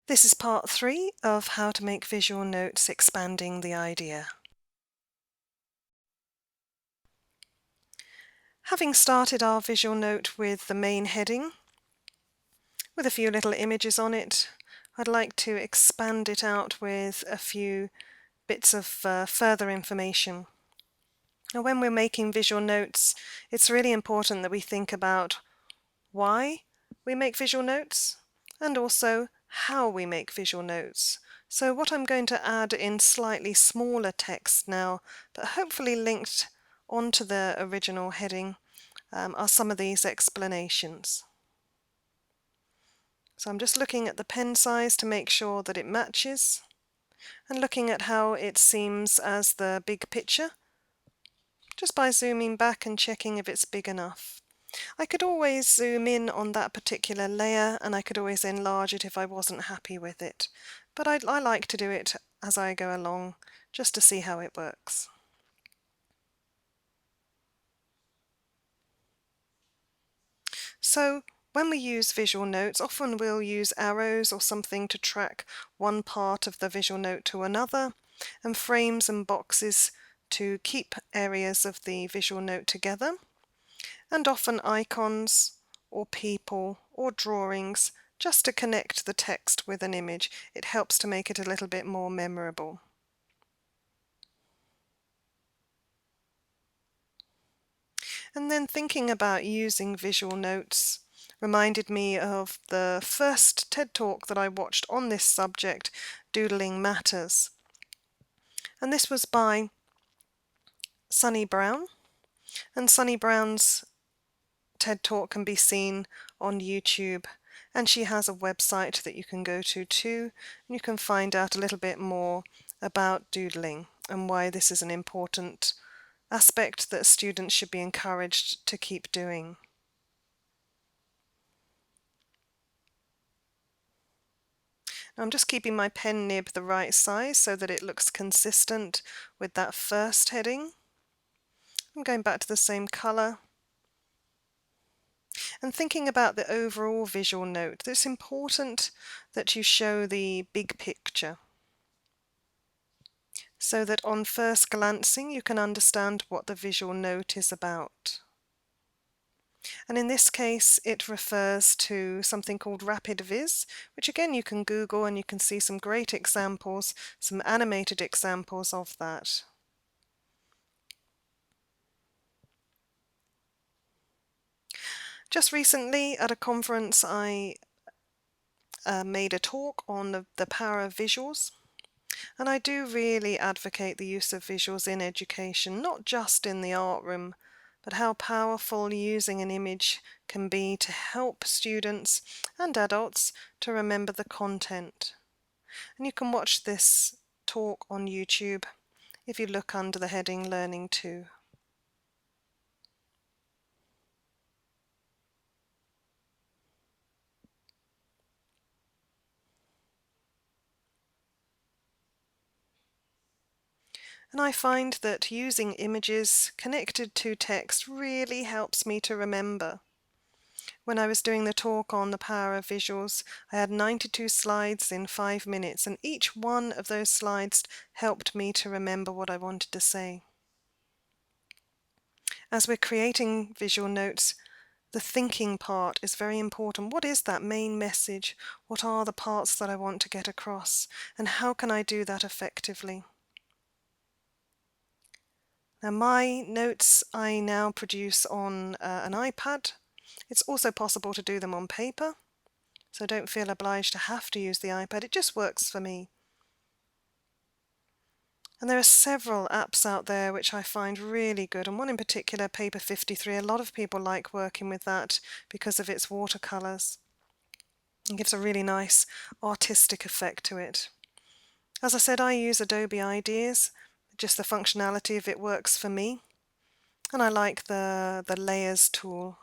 This is part 3 of how to make visual notes expanding the idea. Having started our visual note with the main heading, with a few little images on it, I'd like to expand it out with a few bits of further information. Now, when we're making visual notes, it's really important that we think about why we make visual notes and also how we make visual notes. So what I'm going to add in slightly smaller text now, but hopefully linked onto the original heading, are some of these explanations. So I'm just looking at the pen size to make sure that it matches, and looking at how it seems as the big picture, just by zooming back and checking if it's big enough. I could always zoom in on that particular layer, and I could always enlarge it if I wasn't happy with it. But I like to do it as I go along, just to see how it works. So when we use visual notes, often we'll use arrows or something to track one part of the visual note to another, and frames and boxes to keep areas of the visual note together, and often icons or people or drawings just to connect the text with an image. It helps to make it a little bit more memorable. And then thinking about using visual notes reminded me of the first TED Talk that I watched on this subject, Doodling Matters. And this was by Sunny Brown, and Sunny Brown's TED Talk can be seen on YouTube, and she has a website that you can go to too, and you can find out a little bit more about doodling and why this is an important aspect that students should be encouraged to keep doing. Now I'm just keeping my pen nib the right size so that it looks consistent with that first heading. I'm going back to the same colour. And thinking about the overall visual note, it's important that you show the big picture, so that on first glancing you can understand what the visual note is about. And in this case it refers to something called Rapid Viz, which again you can Google and you can see some great examples, some animated examples of that. Just recently at a conference I made a talk on the power of visuals. And I do really advocate the use of visuals in education, not just in the art room, but how powerful using an image can be to help students and adults to remember the content. And you can watch this talk on YouTube if you look under the heading Learning To. And I find that using images connected to text really helps me to remember. When I was doing the talk on the power of visuals, I had 92 slides in 5 minutes, and each one of those slides helped me to remember what I wanted to say. As we're creating visual notes, the thinking part is very important. What is that main message? What are the parts that I want to get across? And how can I do that effectively? Now my notes I now produce on an iPad. It's also possible to do them on paper, so don't feel obliged to have to use the iPad. It just works for me. And there are several apps out there which I find really good, and one in particular, Paper 53. A lot of people like working with that because of its watercolours. It gives a really nice artistic effect to it. As I said, I use Adobe Ideas. Just the functionality of it works for me. And I like the layers tool.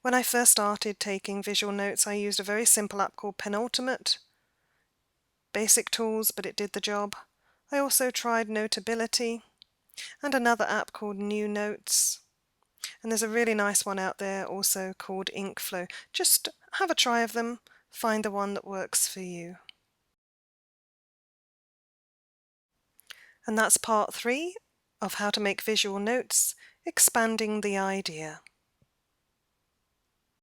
When I first started taking visual notes, I used a very simple app called Penultimate. Basic tools, but it did the job. I also tried Notability and another app called New Notes. And there's a really nice one out there also called Inkflow. Just have a try of them, find the one that works for you. And that's part 3 of how to make visual notes, expanding the idea.